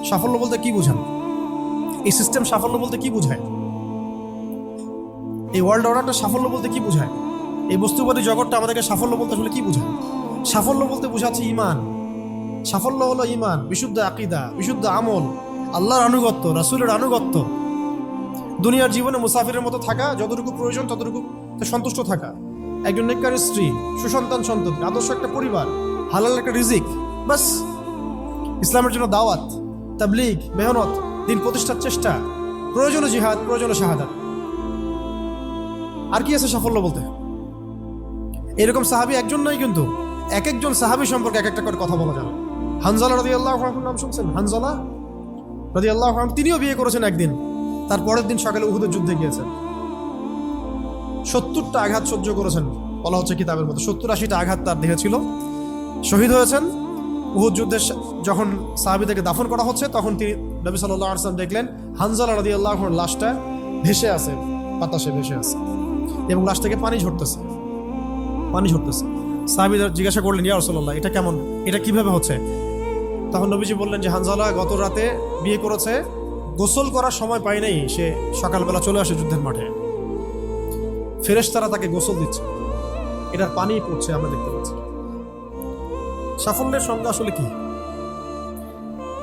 সাফল্য বলতে কি বোঝান? এই সিস্টেম সাফল্য বলতে কি বোঝায়? এই ওয়ার্ল্ড অর্ডারটা সাফল্য বলতে কি বোঝায়? এই বস্তুবাদী জগৎটা আমাদেরকে সাফল্য বলতে আসলে কি বোঝায়? সাফল্য বলতে বোঝাচ্ছে ইমান। সাফল্য হলো ইমান, বিশুদ্ধ আকীদা, বিশুদ্ধ আমল, আল্লাহর আনুগত্য, রাসূলের আনুগত্য, দুনিয়ার জীবনে মুসাফিরের মতো থাকা, যতটুকু প্রয়োজন ততটুকু সন্তুষ্ট থাকা, একজন নেককার স্ত্রী, সুসন্তান সন্ততি, আদর্শ একটা পরিবার, হালাল একটা রিজিক, বাস। ইসলামের জন্য দাওয়াত, তাবলীগ, মেহনত, দিন প্রতিষ্ঠার চেষ্টা, প্রয়োজনে জিহাদ, প্রয়োজনে শাহাদাত। আর কি আছে সাফল্য বলতে? এরকম সাহাবী একজন নয়, কিন্তু এক একজন সাহাবী সম্পর্কে এক একটা করে কথা বলা যাবে। হানজালা রাদিয়াল্লাহু আনহুর নাম শুনছেন? হানজালা রাদিয়াল্লাহু আনহু, তিনিও বিয়ে করেছেন একদিন। তার পরের দিন সকালে উহুদের যুদ্ধে গিয়েছেন। 70টা আঘাত সহ্য করেছেন, বলা হচ্ছে কিতাবের মধ্যে 70-80টা আঘাত তার দেহে ছিল। শহীদ হয়েছেন। উহুদ যুদ্ধে যখন সাহাবীদেরকে দাফন করা হচ্ছে, তখন তিনি নবী সাল্লাল্লাহু আলাইহি ওয়াসাল্লাম দেখলেন হানজালা রাদিয়াল্লাহু আনহুর লাশটা ভেসে আছে, বাতাসে ভেসে আছে, এবং লাশ থেকে পানি ঝরতেছে। সাহাবীরা জিজ্ঞাসা করলেন, ইয়া রাসূলুল্লাহ, এটা কেমন, এটা কিভাবে হচ্ছে? তখন নবীজি বললেন যে হানজালা গত রাতে বিয়ে করেছে, গোসল করার সময় পায় নাই, সে সকালবেলা চলে আসে যুদ্ধের মাঠে, ফেরেশতারা তাকে গোসল দিচ্ছে, এটার পানি পড়ছে, আমরা দেখতে পাচ্ছি। সাফল্যের সংজ্ঞা আসলে কি?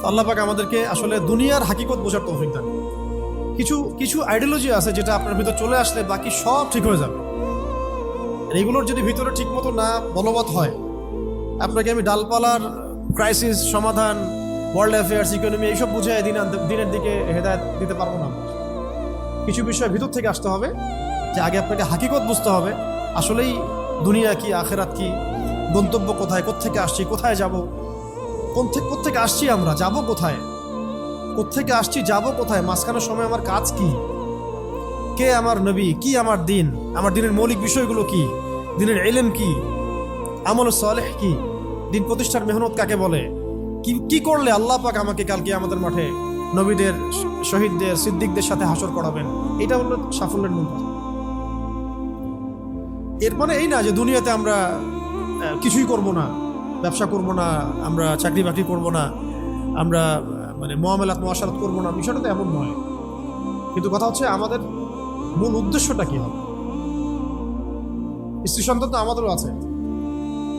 আল্লাহ পাক আমাদেরকে আসলে দুনিয়ার হাকিকত বোঝার তৌফিক দান। কিছু আইডিওলজি আছে যেটা আপনার ভিতর চলে আসলে বাকি সব ঠিক হয়ে যাবে। এগুলোর যদি ভিতরে ঠিক মতো না বলবৎ হয়, আপনাকে আমি ডালপালার ক্রাইসিস সমাধান, ওয়ার্ল্ড অ্যাফেয়ার্স, ইকোনমি এইসব বুঝে দিনের দিকে হেদায়েত দিতে পারবো না। কিছু বিষয় ভিতর থেকে আসতে হবে, যে আগে আপনাকে হাকিকত বুঝতে হবে, আসলেই দুনিয়া কি, আখেরাত কি, গন্তব্য কোথায়, কোত্থেকে আসছি, কোথায় যাব, কোত্থেকে আসছি, আমরা যাব কোথায়, কোত্থেকে আসছি, যাব কোথায়, মাঝখানের সময় আমার কাজ কি, কে আমার নবী, কি আমার দিন, আমার দিনের মৌলিক বিষয়গুলো কি, দিনের ইলম কি, আমল সালেহ কি, দিন প্রতিষ্ঠার মেহনত কাকে বলে, কি করলে আল্লাহ পাক আমাকে কালকে আমাদের মাঠে নবীদের, শহীদদের, সিদ্দিকদের সাথে হাসর করাবেন। এটা হলো সাফল্যের মূল। এর মানে এই না যে দুনিয়াতে আমরা কিছুই করব না, ব্যবসা করব না, আমরা চাকরি বাকরি করব না, আমরা মানে মুআশারাত করব না, বিষয়টা তো এমন নয়। কিন্তু কথা হচ্ছে আমাদের মূল উদ্দেশ্যটা কি হবে। স্ত্রী সন্তান তো আমাদেরও আছে,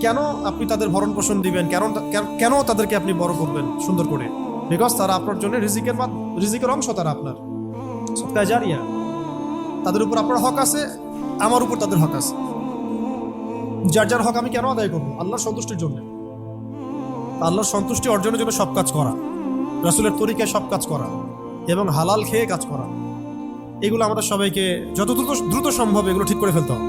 কেন আপনি তাদের ভরণ পোষণ দিবেন, কেন তাদেরকে আপনি বড় করবেন সুন্দর করে? বিকজ তারা আপনার জন্য রিজিকের অংশ, তারা আপনার সদকা জারিয়া, তাদের উপর আপনার হক আছে, আমার উপর তাদের হক আছে। যার যার হক আমি কেন আদায় করবো? আল্লাহর সন্তুষ্টির জন্য, আল্লাহর সন্তুষ্টি অর্জনের জন্য সব কাজ করা, রাসূলের তরিকায় সব কাজ করা, এবং হালাল খেয়ে কাজ করা। এগুলো আমাদের সবাইকে যত দ্রুত সম্ভব এগুলো ঠিক করে ফেলতে হবে।